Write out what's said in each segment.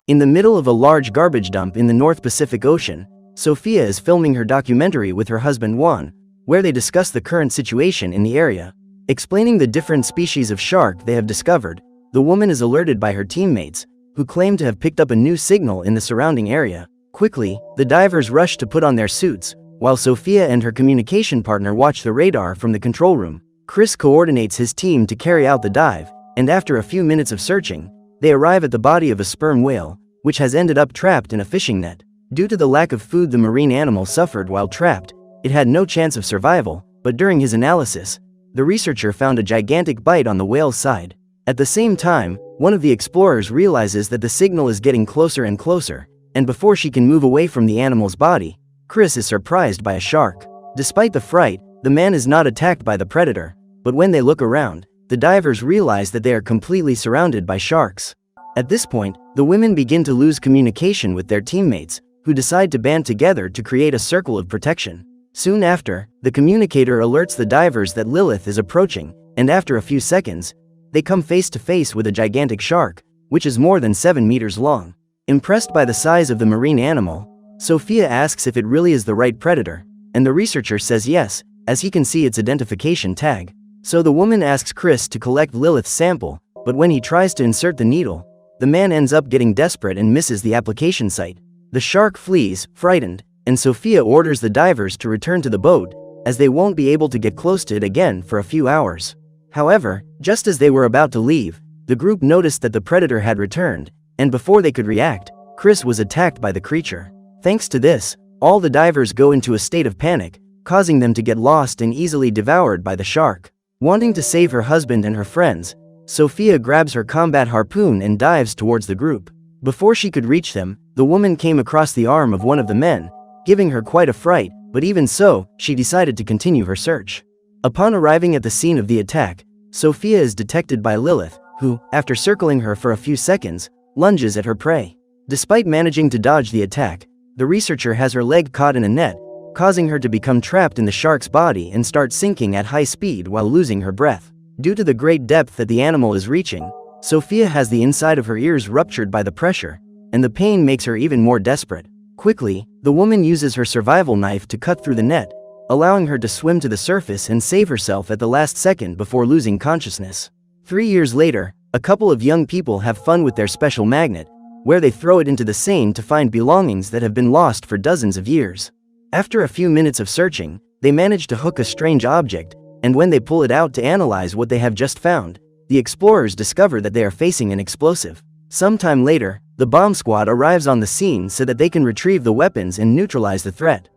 In the middle of a large garbage dump in the North Pacific Ocean, Sophia is filming her documentary with her husband Juan, where they discuss the current situation in the area. Explaining the different species of shark they have discovered, the woman is alerted by her teammates, who claim to have picked up a new signal in the surrounding area. Quickly, the divers rush to put on their suits, while Sophia and her communication partner watch the radar from the control room. Chris coordinates his team to carry out the dive, and after a few minutes of searching, they arrive at the body of a sperm whale, which has ended up trapped in a fishing net. Due to the lack of food the marine animal suffered while trapped, it had no chance of survival, but during his analysis, the researcher found a gigantic bite on the whale's side. At the same time, one of the explorers realizes that the signal is getting closer and closer, and before she can move away from the animal's body, Chris is surprised by a shark. Despite the fright, the man is not attacked by the predator, but when they look around, the divers realize that they are completely surrounded by sharks. At this point, the women begin to lose communication with their teammates, who decide to band together to create a circle of protection. Soon after, the communicator alerts the divers that Lilith is approaching, and after a few seconds, they come face to face with a gigantic shark, which is more than 7 meters long. Impressed by the size of the marine animal, Sophia asks if it really is the right predator, and the researcher says yes, as he can see its identification tag. So the woman asks Chris to collect Lilith's sample, but when he tries to insert the needle, the man ends up getting desperate and misses the application site. The shark flees, frightened, and Sophia orders the divers to return to the boat, as they won't be able to get close to it again for a few hours. However, just as they were about to leave, the group noticed that the predator had returned, and before they could react, Chris was attacked by the creature. Thanks to this, all the divers go into a state of panic, causing them to get lost and easily devoured by the shark. Wanting to save her husband and her friends, Sophia grabs her combat harpoon and dives towards the group. Before she could reach them, the woman came across the arm of one of the men, giving her quite a fright, but even so, she decided to continue her search. Upon arriving at the scene of the attack, Sophia is detected by Lilith, who, after circling her for a few seconds, lunges at her prey. Despite managing to dodge the attack, the researcher has her leg caught in a net, causing her to become trapped in the shark's body and start sinking at high speed while losing her breath. Due to the great depth that the animal is reaching, Sophia has the inside of her ears ruptured by the pressure, and the pain makes her even more desperate. Quickly, the woman uses her survival knife to cut through the net, allowing her to swim to the surface and save herself at the last second before losing consciousness. 3 years later, a couple of young people have fun with their special magnet, where they throw it into the Seine to find belongings that have been lost for dozens of years. After a few minutes of searching, they manage to hook a strange object, and when they pull it out to analyze what they have just found, the explorers discover that they are facing an explosive. Sometime later, the bomb squad arrives on the scene so that they can retrieve the weapons and neutralize the threat.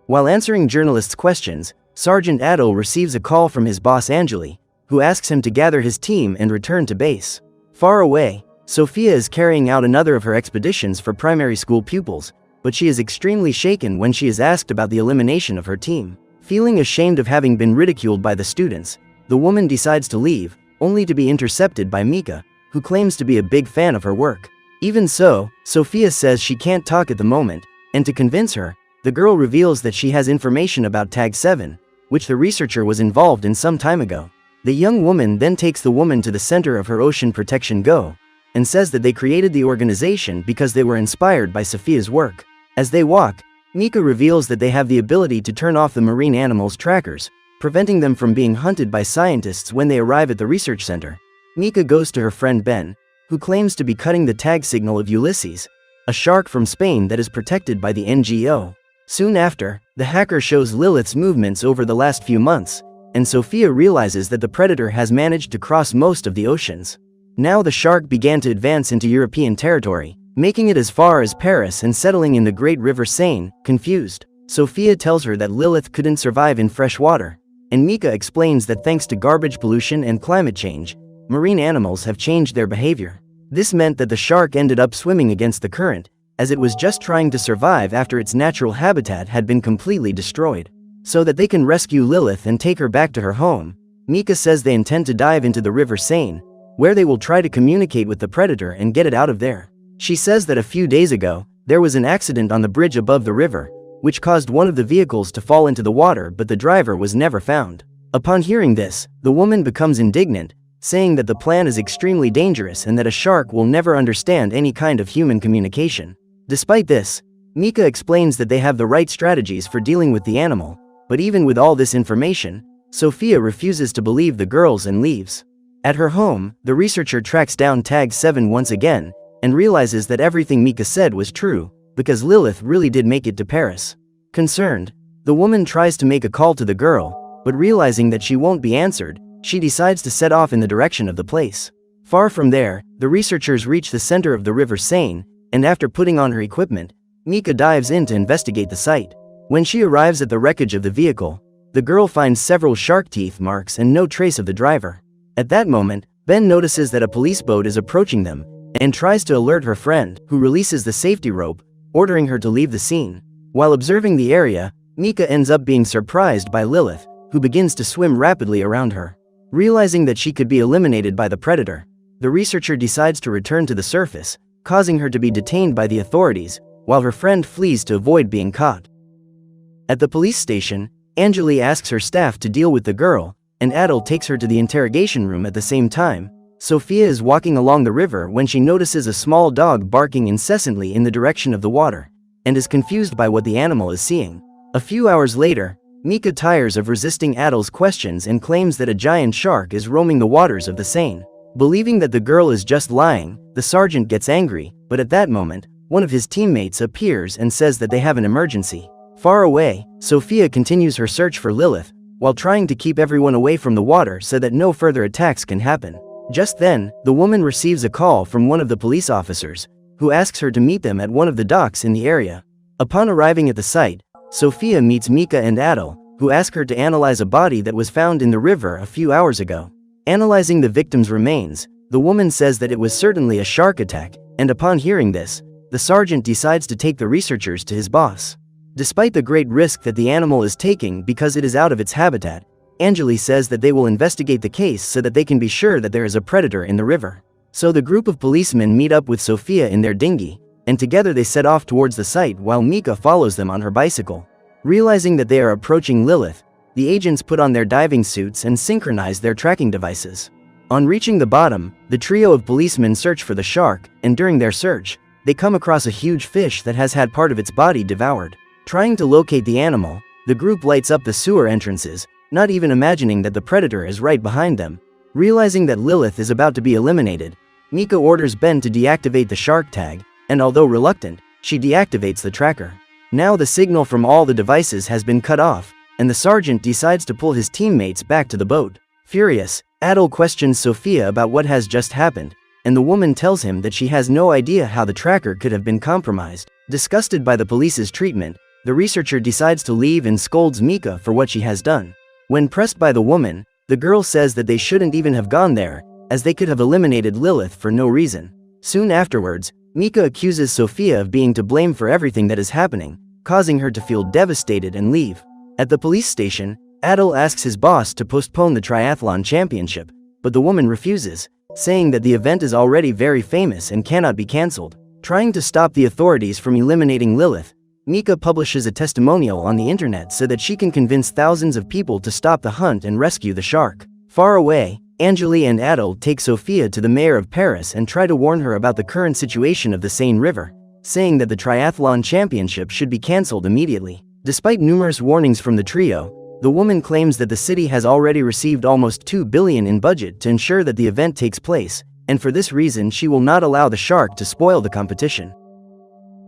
While answering journalists' questions, Sergeant Adol receives a call from his boss Angeli, who asks him to gather his team and return to base. Far away, Sophia is carrying out another of her expeditions for primary school pupils, but she is extremely shaken when she is asked about the elimination of her team. Feeling ashamed of having been ridiculed by the students, the woman decides to leave, only to be intercepted by Mika, who claims to be a big fan of her work. Even so, Sophia says she can't talk at the moment, and to convince her, the girl reveals that she has information about Tag 7, which the researcher was involved in some time ago. The young woman then takes the woman to the center of her Ocean Protection Go, and says that they created the organization because they were inspired by Sophia's work. As they walk, Mika reveals that they have the ability to turn off the marine animals' trackers, preventing them from being hunted by scientists when they arrive at the research center. Mika goes to her friend Ben, who claims to be cutting the tag signal of Ulysses, a shark from Spain that is protected by the NGO. Soon after, the hacker shows Lilith's movements over the last few months, and Sophia realizes that the predator has managed to cross most of the oceans. Now the shark began to advance into European territory, making it as far as Paris and settling in the great river Seine. Confused, Sophia tells her that Lilith couldn't survive in fresh water, and Mika explains that thanks to garbage pollution and climate change, marine animals have changed their behavior. This meant that the shark ended up swimming against the current, as it was just trying to survive after its natural habitat had been completely destroyed. So that they can rescue Lilith and take her back to her home, Mika says they intend to dive into the river Seine, where they will try to communicate with the predator and get it out of there. She says that a few days ago, there was an accident on the bridge above the river, which caused one of the vehicles to fall into the water, but the driver was never found. Upon hearing this, the woman becomes indignant, saying that the plan is extremely dangerous and that a shark will never understand any kind of human communication. Despite this, Mika explains that they have the right strategies for dealing with the animal, but even with all this information, Sophia refuses to believe the girls and leaves. At her home, the researcher tracks down Tag 7 once again and realizes that everything Mika said was true, because Lilith really did make it to Paris. Concerned, the woman tries to make a call to the girl, but realizing that she won't be answered, she decides to set off in the direction of the place. Far from there, the researchers reach the center of the River Seine, and after putting on her equipment, Mika dives in to investigate the site. When she arrives at the wreckage of the vehicle, the girl finds several shark teeth marks and no trace of the driver. At that moment, Ben notices that a police boat is approaching them and tries to alert her friend, who releases the safety rope, ordering her to leave the scene. While observing the area, Mika ends up being surprised by Lilith, who begins to swim rapidly around her. Realizing that she could be eliminated by the predator, the researcher decides to return to the surface, causing her to be detained by the authorities, while her friend flees to avoid being caught. At the police station, Anjali asks her staff to deal with the girl, and Adel takes her to the interrogation room at the same time. Sophia is walking along the river when she notices a small dog barking incessantly in the direction of the water, and is confused by what the animal is seeing. A few hours later, Mika tires of resisting Adel's questions and claims that a giant shark is roaming the waters of the Seine. Believing that the girl is just lying, the sergeant gets angry, but at that moment, one of his teammates appears and says that they have an emergency. Far away, Sophia continues her search for Lilith, while trying to keep everyone away from the water so that no further attacks can happen. Just then, the woman receives a call from one of the police officers, who asks her to meet them at one of the docks in the area. Upon arriving at the site, Sophia meets Mika and Adel, who ask her to analyze a body that was found in the river a few hours ago. Analyzing the victim's remains, the woman says that it was certainly a shark attack, and upon hearing this, the sergeant decides to take the researchers to his boss. Despite the great risk that the animal is taking because it is out of its habitat, Anjali says that they will investigate the case so that they can be sure that there is a predator in the river. So the group of policemen meet up with Sophia in their dinghy, and together they set off towards the site while Mika follows them on her bicycle. Realizing that they are approaching Lilith, the agents put on their diving suits and synchronize their tracking devices. On reaching the bottom, the trio of policemen search for the shark, and during their search, they come across a huge fish that has had part of its body devoured. Trying to locate the animal, the group lights up the sewer entrances, not even imagining that the predator is right behind them. Realizing that Lilith is about to be eliminated, Mika orders Ben to deactivate the shark tag, and although reluctant, she deactivates the tracker. Now the signal from all the devices has been cut off, and the sergeant decides to pull his teammates back to the boat. Furious, Adel questions Sophia about what has just happened, and the woman tells him that she has no idea how the tracker could have been compromised. Disgusted by the police's treatment, the researcher decides to leave and scolds Mika for what she has done. When pressed by the woman, the girl says that they shouldn't even have gone there, as they could have eliminated Lilith for no reason. Soon afterwards, Mika accuses Sophia of being to blame for everything that is happening, causing her to feel devastated and leave. At the police station, Adel asks his boss to postpone the triathlon championship, but the woman refuses, saying that the event is already very famous and cannot be cancelled. Trying to stop the authorities from eliminating Lilith, Mika publishes a testimonial on the internet so that she can convince thousands of people to stop the hunt and rescue the shark. Far away, Anjali and Adel take Sophia to the mayor of Paris and try to warn her about the current situation of the Seine River, saying that the triathlon championship should be cancelled immediately. Despite numerous warnings from the trio, the woman claims that the city has already received almost $2 billion in budget to ensure that the event takes place, and for this reason she will not allow the shark to spoil the competition.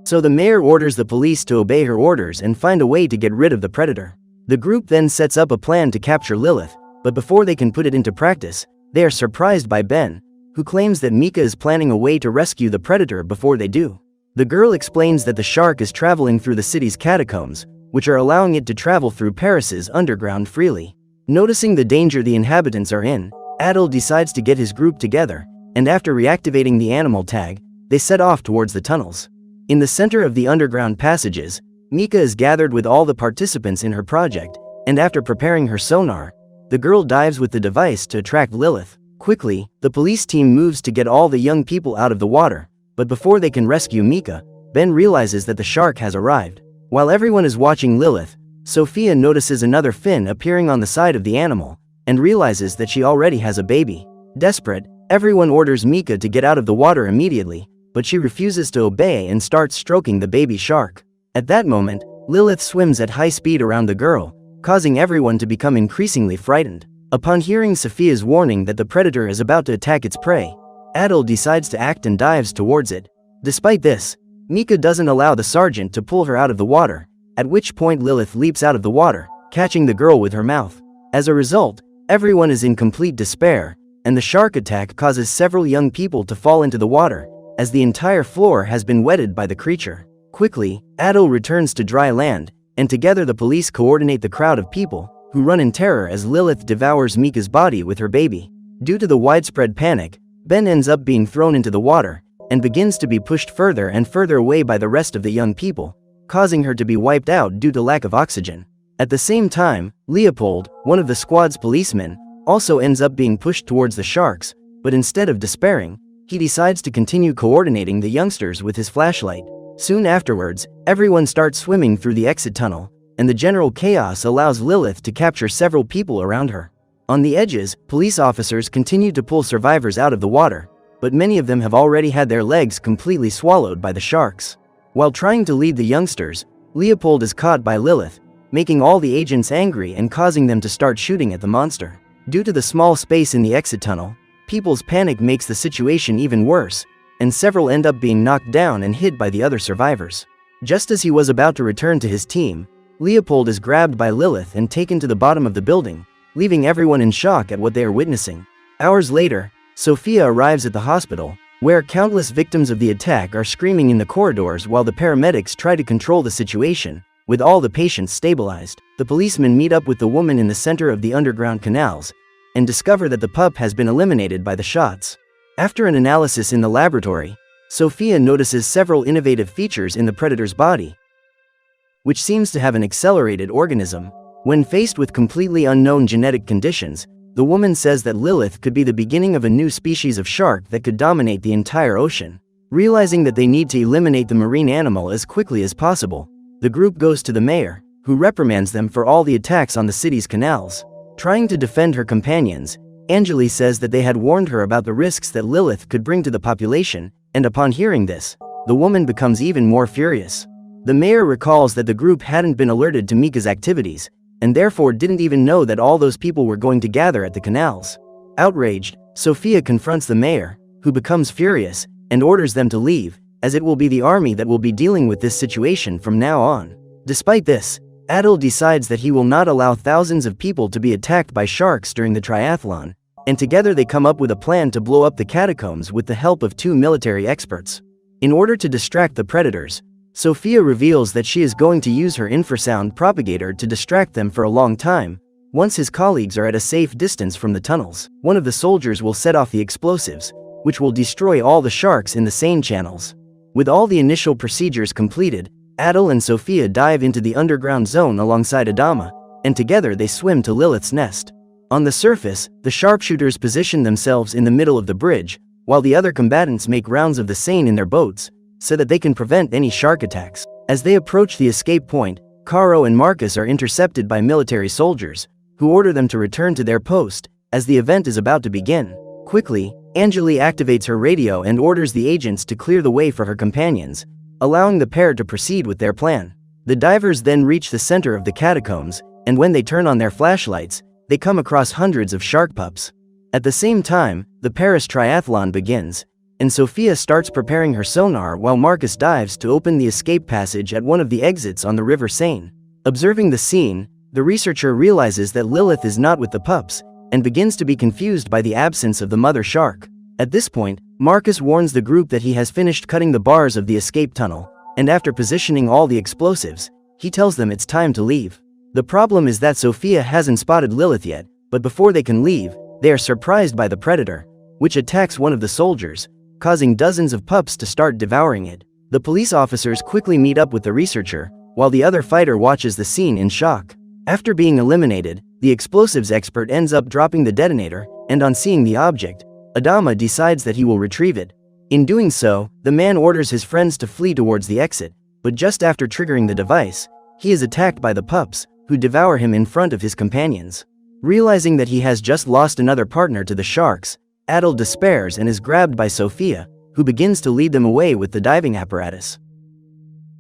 So the mayor orders the police to obey her orders and find a way to get rid of the predator. The group then sets up a plan to capture Lilith, but before they can put it into practice, they are surprised by Ben, who claims that Mika is planning a way to rescue the predator before they do. The girl explains that the shark is traveling through the city's catacombs, which are allowing it to travel through Paris's underground freely. Noticing the danger the inhabitants are in, Adel decides to get his group together, and after reactivating the animal tag, they set off towards the tunnels. In the center of the underground passages, Mika is gathered with all the participants in her project, and after preparing her sonar, the girl dives with the device to attract Lilith. Quickly, the police team moves to get all the young people out of the water, but before they can rescue Mika, Ben realizes that the shark has arrived. While everyone is watching Lilith, Sophia notices another fin appearing on the side of the animal, and realizes that she already has a baby. Desperate, everyone orders Mika to get out of the water immediately, but she refuses to obey and starts stroking the baby shark. At that moment, Lilith swims at high speed around the girl, causing everyone to become increasingly frightened. Upon hearing Sophia's warning that the predator is about to attack its prey, Adil decides to act and dives towards it. Despite this, Mika doesn't allow the sergeant to pull her out of the water, at which point Lilith leaps out of the water, catching the girl with her mouth. As a result, everyone is in complete despair, and the shark attack causes several young people to fall into the water, as the entire floor has been wetted by the creature. Quickly, Adil returns to dry land, and together the police coordinate the crowd of people, who run in terror as Lilith devours Mika's body with her baby. Due to the widespread panic, Ben ends up being thrown into the water, and begins to be pushed further and further away by the rest of the young people, causing her to be wiped out due to lack of oxygen. At the same time, Leopold, one of the squad's policemen, also ends up being pushed towards the sharks, but instead of despairing, he decides to continue coordinating the youngsters with his flashlight. Soon afterwards, everyone starts swimming through the exit tunnel, and the general chaos allows Lilith to capture several people around her. On the edges, police officers continue to pull survivors out of the water, but many of them have already had their legs completely swallowed by the sharks. While trying to lead the youngsters, Leopold is caught by Lilith, making all the agents angry and causing them to start shooting at the monster. Due to the small space in the exit tunnel, people's panic makes the situation even worse, and several end up being knocked down and hit by the other survivors. Just as he was about to return to his team, Leopold is grabbed by Lilith and taken to the bottom of the building, leaving everyone in shock at what they are witnessing. Hours later, Sophia arrives at the hospital, where countless victims of the attack are screaming in the corridors while the paramedics try to control the situation. With all the patients stabilized, the policemen meet up with the woman in the center of the underground canals, and discover that the pup has been eliminated by the shots. After an analysis in the laboratory, Sophia notices several innovative features in the predator's body, which seems to have an accelerated organism. When faced with completely unknown genetic conditions, the woman says that Lilith could be the beginning of a new species of shark that could dominate the entire ocean. Realizing that they need to eliminate the marine animal as quickly as possible, the group goes to the mayor, who reprimands them for all the attacks on the city's canals. Trying to defend her companions, Angeli says that they had warned her about the risks that Lilith could bring to the population, and upon hearing this, the woman becomes even more furious. The mayor recalls that the group hadn't been alerted to Mika's activities, and therefore didn't even know that all those people were going to gather at the canals. Outraged, Sophia confronts the mayor, who becomes furious, and orders them to leave, as it will be the army that will be dealing with this situation from now on. Despite this, Adil decides that he will not allow thousands of people to be attacked by sharks during the triathlon, and together they come up with a plan to blow up the catacombs with the help of 2 military experts. In order to distract the predators, Sophia reveals that she is going to use her infrasound propagator to distract them for a long time. Once his colleagues are at a safe distance from the tunnels, one of the soldiers will set off the explosives, which will destroy all the sharks in the sane channels. With all the initial procedures completed, Adil and Sophia dive into the underground zone alongside Adama, and together they swim to Lilith's nest. On the surface, the sharpshooters position themselves in the middle of the bridge, while the other combatants make rounds of the Seine in their boats, so that they can prevent any shark attacks. As they approach the escape point, Caro and Marcus are intercepted by military soldiers, who order them to return to their post, as the event is about to begin. Quickly, Angeli activates her radio and orders the agents to clear the way for her companions, allowing the pair to proceed with their plan. The divers then reach the center of the catacombs, and when they turn on their flashlights, they come across hundreds of shark pups. At the same time, the Paris triathlon begins, and Sophia starts preparing her sonar while Marcus dives to open the escape passage at one of the exits on the River Seine. Observing the scene, the researcher realizes that Lilith is not with the pups, and begins to be confused by the absence of the mother shark. At this point, Marcus warns the group that he has finished cutting the bars of the escape tunnel, and after positioning all the explosives, he tells them it's time to leave. The problem is that Sophia hasn't spotted Lilith yet, but before they can leave, they are surprised by the predator, which attacks one of the soldiers, causing dozens of pups to start devouring it. The police officers quickly meet up with the researcher, while the other fighter watches the scene in shock. After being eliminated, the explosives expert ends up dropping the detonator, and on seeing the object, Adama decides that he will retrieve it. In doing so, the man orders his friends to flee towards the exit, but just after triggering the device, he is attacked by the pups, who devour him in front of his companions. Realizing that he has just lost another partner to the sharks, Adel despairs and is grabbed by Sophia, who begins to lead them away with the diving apparatus.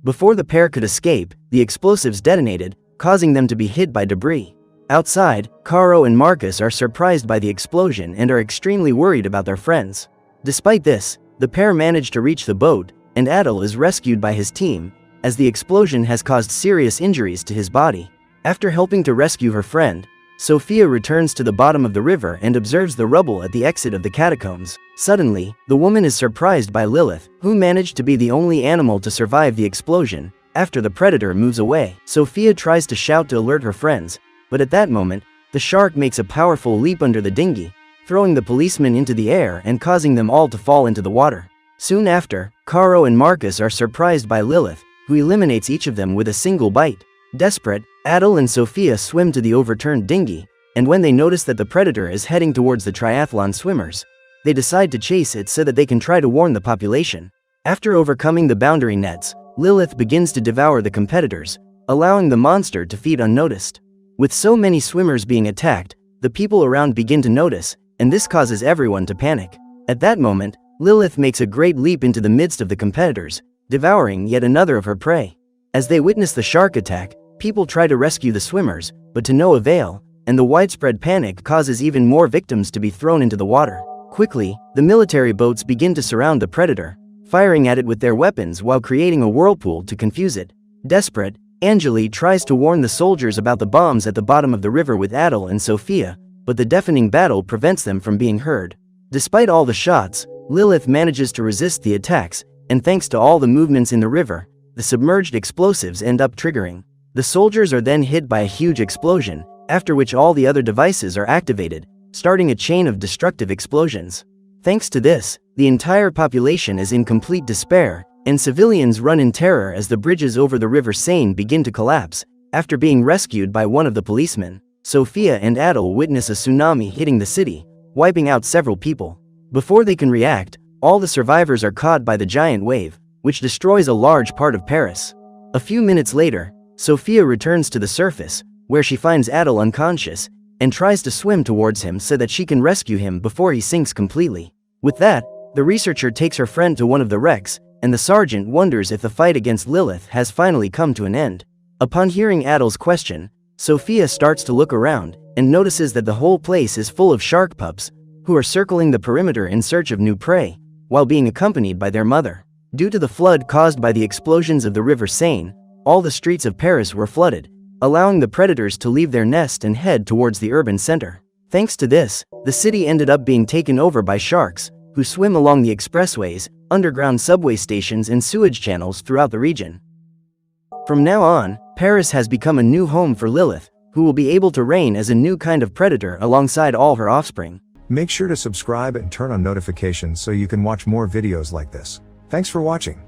Before the pair could escape, the explosives detonated, causing them to be hit by debris. Outside, Caro and Marcus are surprised by the explosion and are extremely worried about their friends. Despite this, the pair manage to reach the boat, and Adel is rescued by his team, as the explosion has caused serious injuries to his body. After helping to rescue her friend, Sophia returns to the bottom of the river and observes the rubble at the exit of the catacombs. Suddenly, the woman is surprised by Lilith, who managed to be the only animal to survive the explosion. After the predator moves away, Sophia tries to shout to alert her friends, but at that moment, the shark makes a powerful leap under the dinghy, throwing the policemen into the air and causing them all to fall into the water. Soon after, Caro and Marcus are surprised by Lilith, who eliminates each of them with a single bite. Desperate, Adel and Sophia swim to the overturned dinghy, and when they notice that the predator is heading towards the triathlon swimmers, they decide to chase it so that they can try to warn the population. After overcoming the boundary nets, Lilith begins to devour the competitors, allowing the monster to feed unnoticed. With so many swimmers being attacked, the people around begin to notice, and this causes everyone to panic. At that moment, Lilith makes a great leap into the midst of the competitors, devouring yet another of her prey. As they witness the shark attack, people try to rescue the swimmers, but to no avail, and the widespread panic causes even more victims to be thrown into the water. Quickly, the military boats begin to surround the predator, firing at it with their weapons while creating a whirlpool to confuse it. Desperate, Angeli tries to warn the soldiers about the bombs at the bottom of the river with Adel and Sophia, but the deafening battle prevents them from being heard. Despite all the shots, Lilith manages to resist the attacks, and thanks to all the movements in the river, the submerged explosives end up triggering. The soldiers are then hit by a huge explosion, after which all the other devices are activated, starting a chain of destructive explosions. Thanks to this, the entire population is in complete despair, and civilians run in terror as the bridges over the River Seine begin to collapse. After being rescued by one of the policemen, Sophia and Adel witness a tsunami hitting the city, wiping out several people. Before they can react, all the survivors are caught by the giant wave, which destroys a large part of Paris. A few minutes later, Sophia returns to the surface, where she finds Adel unconscious, and tries to swim towards him so that she can rescue him before he sinks completely. With that, the researcher takes her friend to one of the wrecks, and the sergeant wonders if the fight against Lilith has finally come to an end. Upon hearing Adel's question, Sophia starts to look around, and notices that the whole place is full of shark pups, who are circling the perimeter in search of new prey, while being accompanied by their mother. Due to the flood caused by the explosions of the River Seine, all the streets of Paris were flooded, allowing the predators to leave their nest and head towards the urban center. Thanks to this, the city ended up being taken over by sharks, who swim along the expressways, underground subway stations and sewage channels throughout the region. From now on, Paris has become a new home for Lilith, who will be able to reign as a new kind of predator alongside all her offspring. Make sure to subscribe and turn on notifications so you can watch more videos like this. Thanks for watching.